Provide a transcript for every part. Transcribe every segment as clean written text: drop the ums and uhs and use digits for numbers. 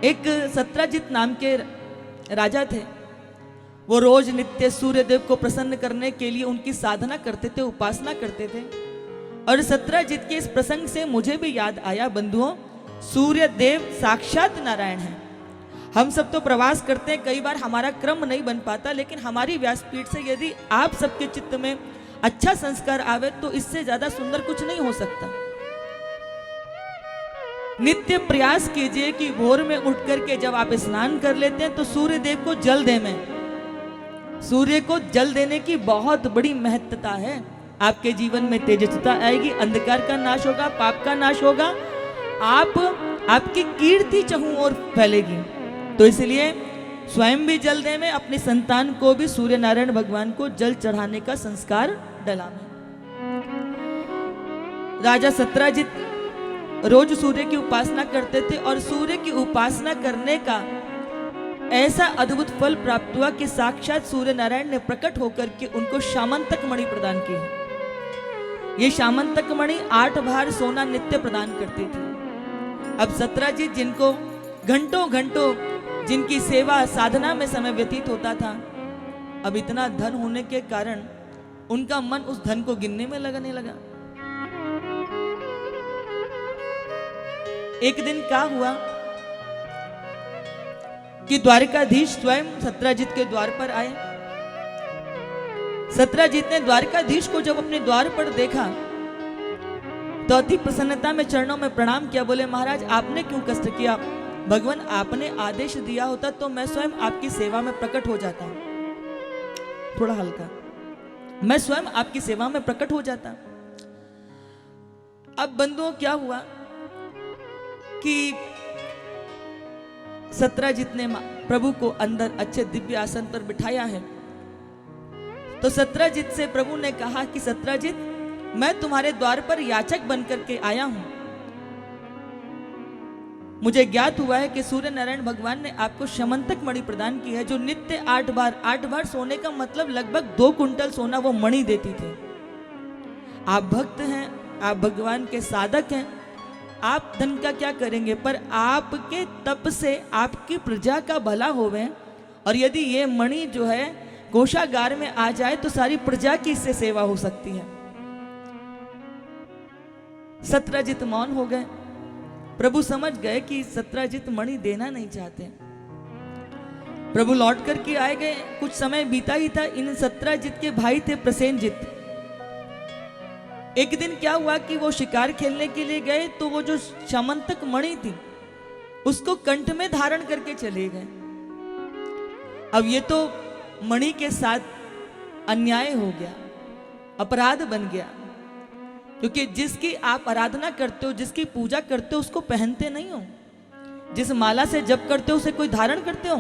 एक सत्राजित नाम के राजा थे। वो रोज नित्य सूर्य देव को प्रसन्न करने के लिए उनकी साधना करते थे, उपासना करते थे। और सत्राजित के इस प्रसंग से मुझे भी याद आया, बंधुओं, सूर्य देव साक्षात नारायण है। हम सब तो प्रवास करते हैं, कई बार हमारा क्रम नहीं बन पाता, लेकिन हमारी व्यासपीठ से यदि आप सबके चित्त में अच्छा संस्कार आवे तो इससे ज्यादा सुंदर कुछ नहीं हो सकता। नित्य प्रयास कीजिए कि भोर में उठ करके जब आप स्नान कर लेते हैं तो सूर्य देव को जल दें। सूर्य को जल देने की बहुत बड़ी महत्वता है। आपके जीवन में तेजस्विता आएगी, अंधकार का नाश होगा, पाप का नाश होगा, आपकी कीर्ति चहुं ओर फैलेगी। तो इसलिए स्वयं भी जल दें, में अपनी संतान को भी सूर्य नारायण भगवान को जल चढ़ाने का संस्कार डलावें। राजा सत्राजित रोज सूर्य की उपासना करते थे और सूर्य की उपासना करने का ऐसा अद्भुत फल प्राप्त हुआ कि साक्षात सूर्य नारायण ने प्रकट होकर के उनको शामंतक मणि प्रदान की। ये शामंतक मणि 8 भार सोना नित्य प्रदान करती थी। अब सत्राजित जिनको घंटों घंटों जिनकी सेवा साधना में समय व्यतीत होता था, अब इतना धन होने के कारण उनका मन उस धन को गिनने में लगने लगा। एक दिन क्या हुआ कि द्वारकाधीश स्वयं सत्राजित के द्वार पर आए। सत्राजित ने द्वारकाधीश को जब अपने द्वार पर देखा तो अति प्रसन्नता में चरणों में प्रणाम किया। बोले, महाराज आपने क्यों कष्ट किया? भगवान आपने आदेश दिया होता तो मैं स्वयं आपकी सेवा में प्रकट हो जाता। थोड़ा हल्का, मैं स्वयं आपकी सेवा में प्रकट हो जाता। अब बंधुओं क्या हुआ कि सत्राजित ने प्रभु को अंदर अच्छे दिव्य आसन पर बिठाया है। तो सत्राजित से प्रभु ने कहा कि सत्राजित, मैं तुम्हारे द्वार पर याचक बनकर के आया हूं। मुझे ज्ञात हुआ है कि सूर्य नारायण भगवान ने आपको शमंतक मणि प्रदान की है, जो नित्य 8 बार सोने का मतलब लगभग 2 कुंटल सोना वो मणि देती थी। आप भक्त हैं, आप भगवान के साधक हैं, आप धन का क्या करेंगे, पर आपके तप से आपकी प्रजा का भला होवे। और यदि ये मणि जो है कोषागार में आ जाए तो सारी प्रजा की इससे सेवा हो सकती है। सत्राजित मौन हो गए। प्रभु समझ गए कि सत्राजित मणि देना नहीं चाहते। प्रभु लौट करके आए गए। कुछ समय बीता ही था। इन सत्राजित के भाई थे प्रसेनजित। एक दिन क्या हुआ कि वो शिकार खेलने के लिए गए तो वो जो शमंतक मणि थी उसको कंठ में धारण करके चले गए। अब ये तो मणि के साथ अन्याय हो गया, अपराध बन गया, क्योंकि जिसकी आप आराधना करते हो, जिसकी पूजा करते हो, उसको पहनते नहीं हो। जिस माला से जप करते हो उसे कोई धारण करते हो,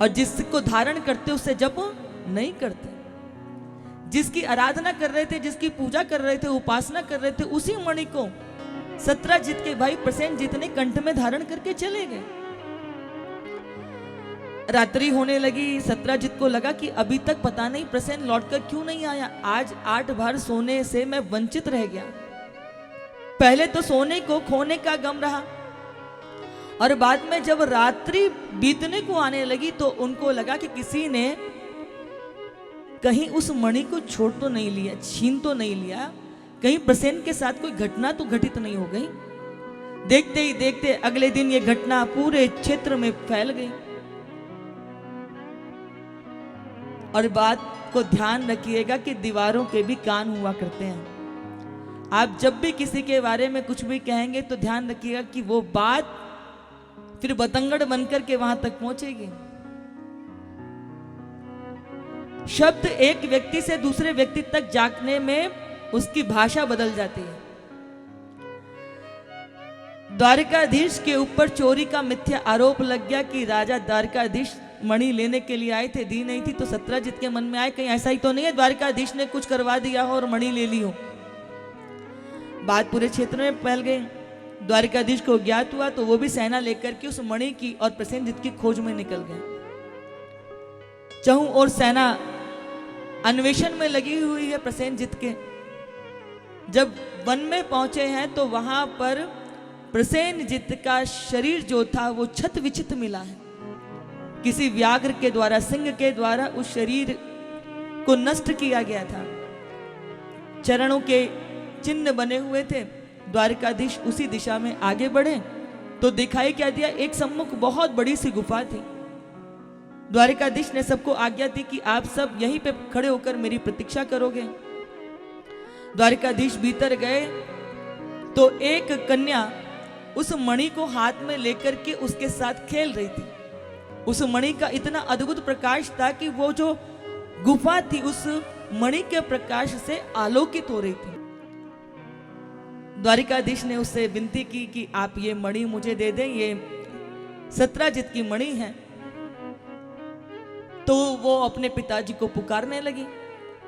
और जिसको धारण करते हो उससे जप नहीं करते। जिसकी आराधना कर रहे थे, जिसकी पूजा कर रहे थे, उपासना कर रहे थे, उसी मणि को सत्राजित के भाई प्रसेनजित ने कंठ में धारण करके चले गए। रात्रि होने लगी। सत्राजित को लगा कि अभी तक पता नहीं प्रसेन लौटकर क्यों नहीं आया। आज 8 बार सोने से मैं वंचित रह गया। पहले तो सोने को खोने का गम रहा, और बाद में जब रात्रि बीतने को आने लगी तो उनको लगा कि किसी ने कहीं उस मणि को छोड़ तो नहीं लिया, छीन तो नहीं लिया, कहीं प्रसेन के साथ कोई घटना तो घटित नहीं हो गई। देखते ही देखते अगले दिन ये घटना पूरे क्षेत्र में फैल गई। और बात को ध्यान रखिएगा कि दीवारों के भी कान हुआ करते हैं। आप जब भी किसी के बारे में कुछ भी कहेंगे तो ध्यान रखिएगा कि वो बात फिर बतंगड़ बनकर के वहां तक पहुंचेगी। शब्द एक व्यक्ति से दूसरे व्यक्ति तक जाने में उसकी भाषा बदल जाती है। द्वारकाधीश के ऊपर चोरी का मिथ्या आरोप लग गया कि राजा द्वारकाधीश मणि लेने के लिए आए थे, दी नहीं थी। तो सत्राजित के मन में आए कहीं ऐसा ही तो नहीं है द्वारकाधीश ने कुछ करवा दिया हो और मणि ले ली हो। बात पूरे क्षेत्र में फैल गई। द्वारकाधीश को ज्ञात हुआ तो वो भी सेना लेकर के उस मणि की और प्रसेनजित की खोज में निकल गए। चहुं और सेना अन्वेषण में लगी हुई है प्रसेनजित के। जब वन में पहुंचे हैं तो वहां पर प्रसेनजित का शरीर जो था वो छत विचित मिला है। किसी व्याघ्र के द्वारा, सिंह के द्वारा उस शरीर को नष्ट किया गया था। चरणों के चिन्ह बने हुए थे। द्वारकाधीश उसी दिशा में आगे बढ़े तो दिखाई क्या दिया, एक सम्मुख बहुत बड़ी सी गुफा थी। द्वारकाधीश ने सबको आज्ञा दी कि आप सब यहीं पे खड़े होकर मेरी प्रतीक्षा करोगे। द्वारकाधीश भीतर गए तो एक कन्या उस मणि को हाथ में लेकर के उसके साथ खेल रही थी। उस मणि का इतना अद्भुत प्रकाश था कि वो जो गुफा थी उस मणि के प्रकाश से आलोकित हो रही थी। द्वारिकाधीश ने उससे विनती की कि आप ये मणि मुझे दे दें, ये सत्राजित की मणि है। तो वो अपने पिताजी को पुकारने लगी।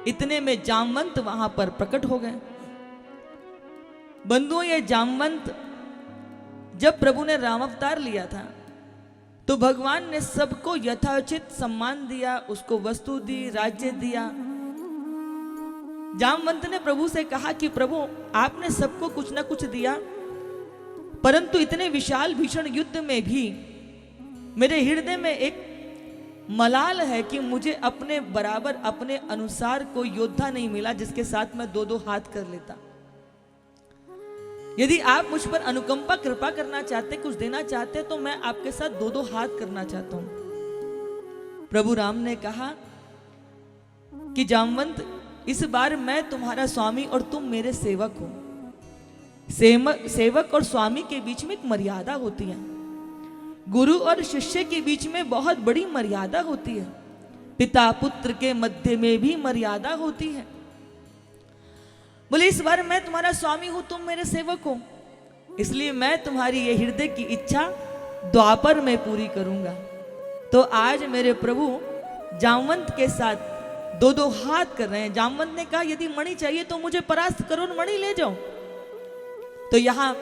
इतने में जामवंत वहां पर प्रकट हो गए। बंधुओं, ये जामवंत जब प्रभु ने राम अवतार लिया था तो भगवान ने सबको यथोचित सम्मान दिया, उसको वस्तु दी, राज्य दिया। जामवंत ने प्रभु से कहा कि प्रभु आपने सबको कुछ ना कुछ दिया, परंतु इतने विशाल भीषण युद्ध में भी मेरे हृदय में एक मलाल है कि मुझे अपने बराबर, अपने अनुसार कोई योद्धा नहीं मिला जिसके साथ मैं दो दो हाथ कर लेता। यदि आप मुझ पर अनुकंपा कृपा करना चाहते, कुछ देना चाहते, तो मैं आपके साथ दो दो हाथ करना चाहता हूं। प्रभु राम ने कहा कि जामवंत, इस बार मैं तुम्हारा स्वामी और तुम मेरे सेवक हो। सेवक और स्वामी के बीच में एक मर्यादा होती है। गुरु और शिष्य के बीच में बहुत बड़ी मर्यादा होती है। पिता पुत्र के मध्य में भी मर्यादा होती है। बोले, इस बार मैं तुम्हारा स्वामी हूं, तुम मेरे सेवक हो, इसलिए मैं तुम्हारी ये हृदय की इच्छा द्वापर में पूरी करूंगा। तो आज मेरे प्रभु जामवंत के साथ दो दो हाथ कर रहे हैं। जामवंत ने कहा, यदि मणि चाहिए तो मुझे परास्त करो, मणि ले जाओ। तो यहां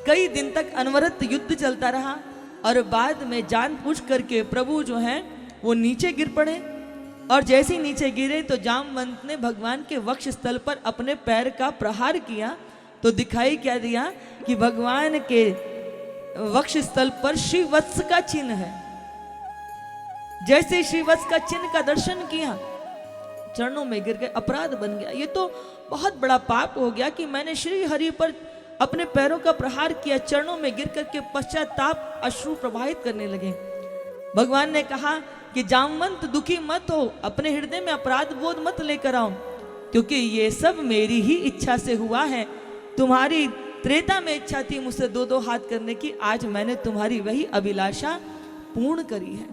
कई दिन तक अनवरत युद्ध चलता रहा और बाद में जान पूछ करके प्रभु जो हैं वो नीचे गिर पड़े। और जैसे ही नीचे गिरे तो जामवंत ने भगवान के वक्ष स्थल पर अपने पैर का प्रहार किया तो दिखाई क्या दिया कि भगवान के वक्ष स्थल पर श्रीवत्स का चिन्ह है। जैसे श्रीवत्स का चिन्ह का दर्शन किया, चरणों में गिर गए। अपराध बन गया, ये तो बहुत बड़ा पाप हो गया कि मैंने श्री हरि पर अपने पैरों का प्रहार किया। चरणों में गिर करके पश्चाताप अश्रु प्रवाहित करने लगे। भगवान ने कहा कि जामवंत दुखी मत हो, अपने हृदय में अपराध बोध मत लेकर आओ, क्योंकि ये सब मेरी ही इच्छा से हुआ है। तुम्हारी त्रेता में इच्छा थी मुझसे दो दो हाथ करने की, आज मैंने तुम्हारी वही अभिलाषा पूर्ण करी है।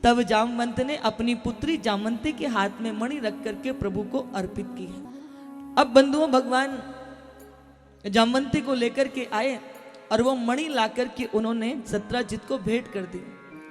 तब जामवंत ने अपनी पुत्री जामवंती के हाथ में मणि रख करके प्रभु को अर्पित की है। अब बंधुओं, भगवान जामवंती को लेकर के आए और वो मणि ला करके उन्होंने सत्राजित को भेंट कर दी।